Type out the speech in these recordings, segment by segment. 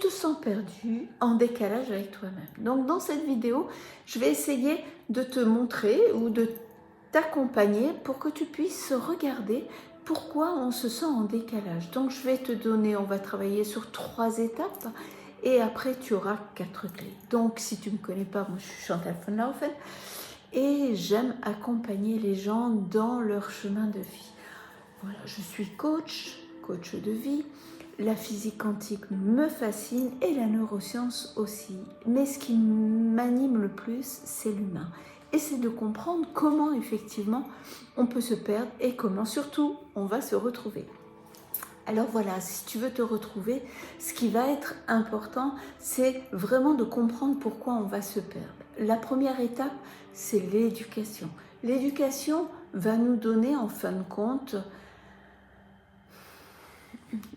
te sens perdu, en décalage avec toi-même. Donc dans cette vidéo, je vais essayer de te montrer ou de t'accompagner pour que tu puisses regarder pourquoi on se sent en décalage. Donc je vais te donner, on va travailler sur 3 étapes et après tu auras 4 clés. Donc si tu ne me connais pas, moi je suis Chantal von Laufen et j'aime accompagner les gens dans leur chemin de vie. Voilà, je suis coach de vie. La physique quantique me fascine et la neuroscience aussi. Mais ce qui m'anime le plus, c'est l'humain. Et c'est de comprendre comment effectivement on peut se perdre et comment surtout on va se retrouver. Alors voilà, si tu veux te retrouver, ce qui va être important, c'est vraiment de comprendre pourquoi on va se perdre. La première étape, c'est l'éducation. L'éducation va nous donner en fin de compte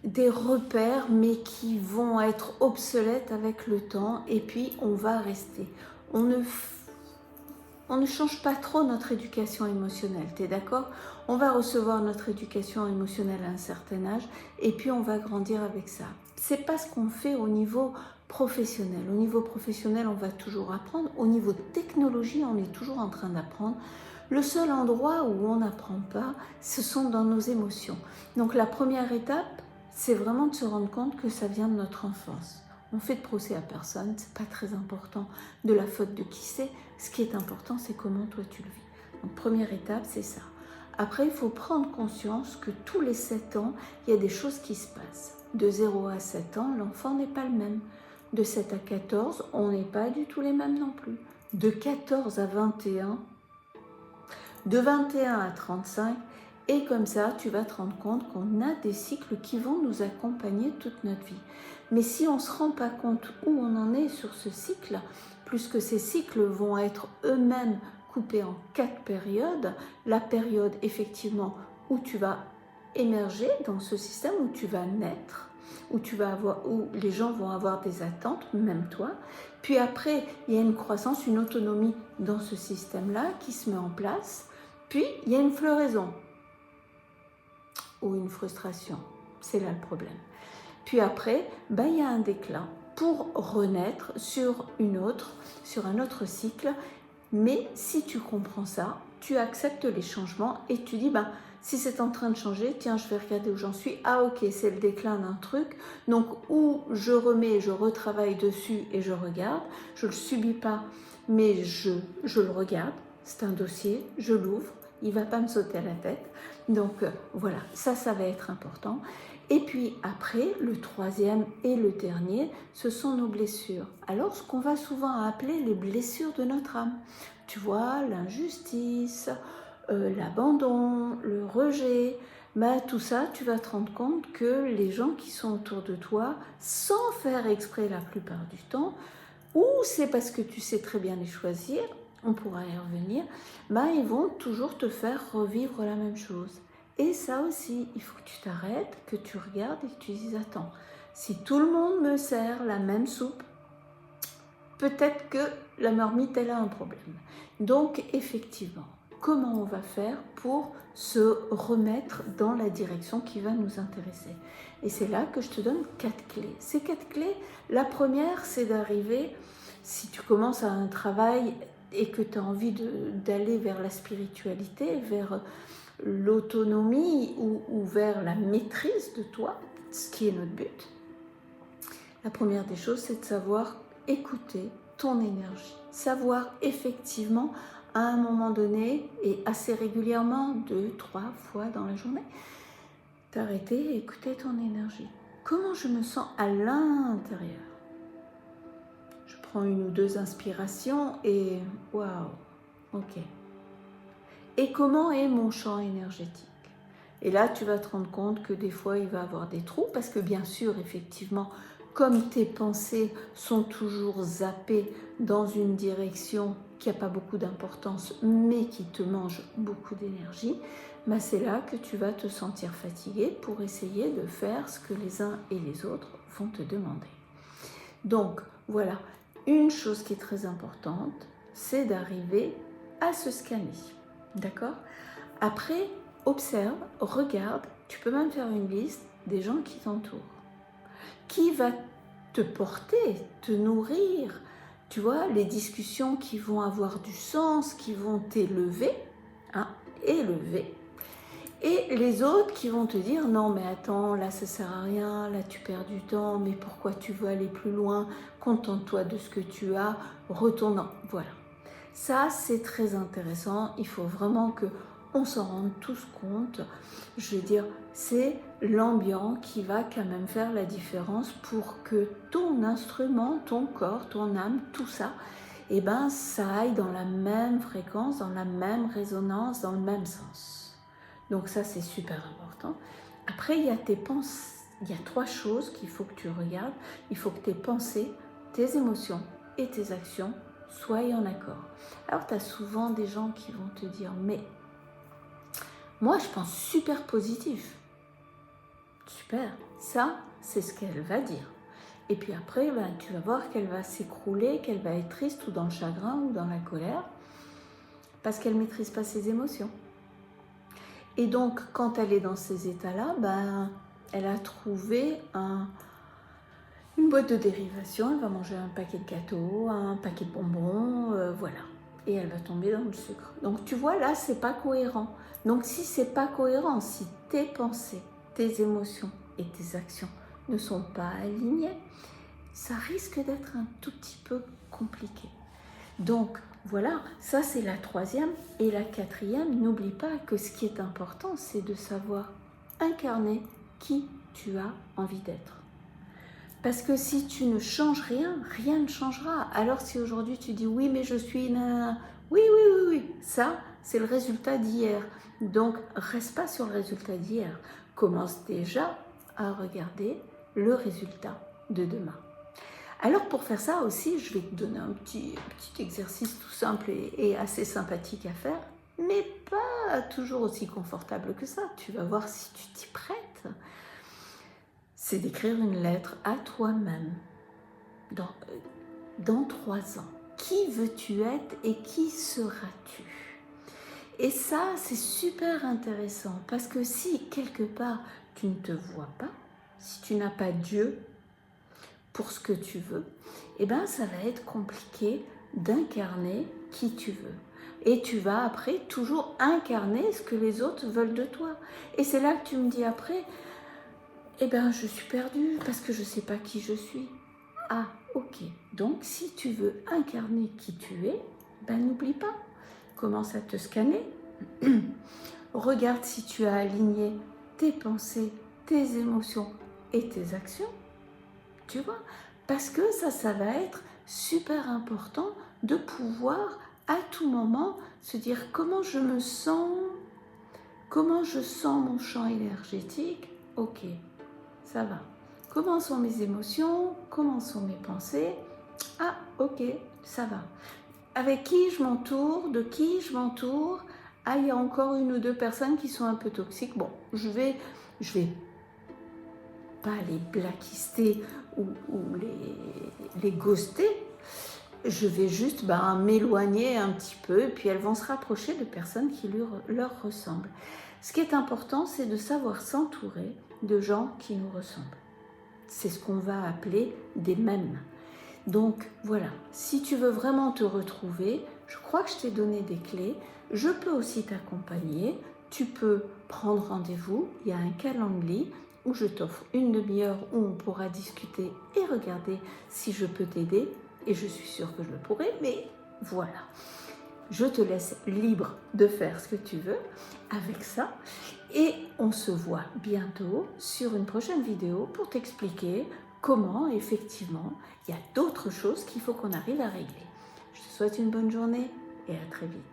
des repères mais qui vont être obsolètes avec le temps et puis on va rester. On ne change pas trop notre éducation émotionnelle, tu es d'accord? On va recevoir notre éducation émotionnelle à un certain âge et puis on va grandir avec ça. C'est pas ce qu'on fait au niveau professionnel. Au niveau professionnel, on va toujours apprendre. Au niveau technologie, on est toujours en train d'apprendre. Le seul endroit où on n'apprend pas, ce sont dans nos émotions. Donc la première étape, c'est vraiment de se rendre compte que ça vient de notre enfance. On fait de procès à personne, c'est pas très important de la faute de qui c'est. Ce qui est important, c'est comment toi tu le vis. Donc première étape, c'est ça. Après, il faut prendre conscience que tous les 7 ans, il y a des choses qui se passent. De 0 à 7 ans, l'enfant n'est pas le même. De 7 à 14, on n'est pas du tout les mêmes non plus. De 14 à 21, de 21 à 35, et comme ça, tu vas te rendre compte qu'on a des cycles qui vont nous accompagner toute notre vie. Mais si on ne se rend pas compte où on en est sur ce cycle, puisque ces cycles vont être eux-mêmes coupés en 4 périodes, la période effectivement où tu vas émerger dans ce système, où tu vas naître, où les gens vont avoir des attentes, même toi. Puis après, il y a une croissance, une autonomie dans ce système-là qui se met en place. Puis, il y a une floraison ou une frustration. C'est là le problème. Puis après, il y a un déclin pour renaître sur un autre cycle. Mais si tu comprends ça, tu acceptes les changements et tu dis, si c'est en train de changer, tiens, je vais regarder où j'en suis. Ah ok, c'est le déclin d'un truc. Donc, où je remets, je retravaille dessus et je regarde. Je ne le subis pas, mais je le regarde. C'est un dossier, je l'ouvre. Il ne va pas me sauter à la tête. Donc, voilà, ça va être important. Et puis après, le troisième et le dernier, ce sont nos blessures. Alors, ce qu'on va souvent appeler les blessures de notre âme. Tu vois, l'injustice, l'abandon, le rejet, tout ça, tu vas te rendre compte que les gens qui sont autour de toi, sans faire exprès la plupart du temps, ou c'est parce que tu sais très bien les choisir, on pourra y revenir, ils vont toujours te faire revivre la même chose. Et ça aussi, il faut que tu t'arrêtes, que tu regardes et que tu dises, attends, si tout le monde me sert la même soupe, peut-être que la marmite, elle a un problème. Donc, effectivement, comment on va faire pour se remettre dans la direction qui va nous intéresser? Et c'est là que je te donne 4 clés. Ces 4 clés, la première, c'est d'arriver, si tu commences un travail et que tu as envie d'aller vers la spiritualité, vers l'autonomie ou vers la maîtrise de toi, ce qui est notre but, la première des choses, c'est de savoir écouter ton énergie. Savoir effectivement, à un moment donné, et assez régulièrement, 2, 3 fois dans la journée, t'arrêter et écouter ton énergie. Comment je me sens à l'intérieur? Je prends 1 ou 2 inspirations et waouh, ok. Et comment est mon champ énergétique? Et là, tu vas te rendre compte que des fois, il va y avoir des trous, parce que bien sûr, effectivement, comme tes pensées sont toujours zappées dans une direction qui n'a pas beaucoup d'importance, mais qui te mange beaucoup d'énergie, c'est là que tu vas te sentir fatigué pour essayer de faire ce que les uns et les autres vont te demander. Donc, voilà, une chose qui est très importante, c'est d'arriver à se scanner. D'accord? Après, observe, regarde, tu peux même faire une liste des gens qui t'entourent. Qui va te porter, te nourrir. Tu vois, les discussions qui vont avoir du sens, qui vont t'élever, hein, élever. Et les autres qui vont te dire, non mais attends, là ça sert à rien, là tu perds du temps, mais pourquoi tu veux aller plus loin? Contente-toi de ce que tu as, retourne. Voilà. Ça c'est très intéressant, il faut vraiment que on s'en rende tous compte. Je veux dire, c'est l'ambiant qui va quand même faire la différence pour que ton instrument, ton corps, ton âme, tout ça, eh ben, ça aille dans la même fréquence, dans la même résonance, dans le même sens. Donc ça, c'est super important. Après, il y a tes pensées. Il y a 3 choses qu'il faut que tu regardes. Il faut que tes pensées, tes émotions et tes actions soient en accord. Alors, tu as souvent des gens qui vont te dire, mais moi, je pense super positif. Super. Ça, c'est ce qu'elle va dire. Et puis après, ben, tu vas voir qu'elle va s'écrouler, qu'elle va être triste ou dans le chagrin ou dans la colère parce qu'elle ne maîtrise pas ses émotions. Et donc, quand elle est dans ces états-là, ben, elle a trouvé une boîte de dérivation, elle va manger un paquet de gâteaux, un paquet de bonbons, voilà. Et elle va tomber dans le sucre. Donc, tu vois, là, c'est pas cohérent. Donc, si c'est pas cohérent, si tes pensées, tes émotions et tes actions ne sont pas alignées, ça risque d'être un tout petit peu compliqué. Donc, voilà, ça c'est la 3e. Et la 4e, n'oublie pas que ce qui est important, c'est de savoir incarner qui tu as envie d'être. Parce que si tu ne changes rien, rien ne changera. Alors si aujourd'hui tu dis oui, mais je suis une... Oui, ça c'est le résultat d'hier. Donc, reste pas sur le résultat d'hier. Commence déjà à regarder le résultat de demain. Alors pour faire ça aussi, je vais te donner un petit exercice tout simple et assez sympathique à faire, mais pas toujours aussi confortable que ça. Tu vas voir si tu t'y prêtes. C'est d'écrire une lettre à toi-même dans 3 ans. Qui veux-tu être et qui seras-tu? Et ça, c'est super intéressant parce que si quelque part tu ne te vois pas, si tu n'as pas Dieu pour ce que tu veux, eh ben ça va être compliqué d'incarner qui tu veux. Et tu vas après toujours incarner ce que les autres veulent de toi. Et c'est là que tu me dis après, eh ben je suis perdue parce que je ne sais pas qui je suis. Ah, ok. Donc si tu veux incarner qui tu es, ben n'oublie pas. Commence à te scanner. Regarde si tu as aligné tes pensées, tes émotions et tes actions. Tu vois, parce que ça va être super important de pouvoir à tout moment se dire comment je me sens, comment je sens mon champ énergétique, ok, ça va. Comment sont mes émotions, comment sont mes pensées, ah ok, ça va. Avec qui je m'entoure, de qui je m'entoure, ah il y a encore 1 ou 2 personnes qui sont un peu toxiques, bon, je vais pas les blacklister ou les ghoster, je vais juste m'éloigner un petit peu et puis elles vont se rapprocher de personnes qui leur ressemblent. Ce qui est important, c'est de savoir s'entourer de gens qui nous ressemblent. C'est ce qu'on va appeler des mêmes. Donc voilà, si tu veux vraiment te retrouver, je crois que je t'ai donné des clés. Je peux aussi t'accompagner. Tu peux prendre rendez-vous. Il y a un calendrier où je t'offre 1 demi-heure où on pourra discuter et regarder si je peux t'aider. Et je suis sûre que je le pourrai, mais voilà. Je te laisse libre de faire ce que tu veux avec ça. Et on se voit bientôt sur une prochaine vidéo pour t'expliquer comment, effectivement, il y a d'autres choses qu'il faut qu'on arrive à régler. Je te souhaite une bonne journée et à très vite.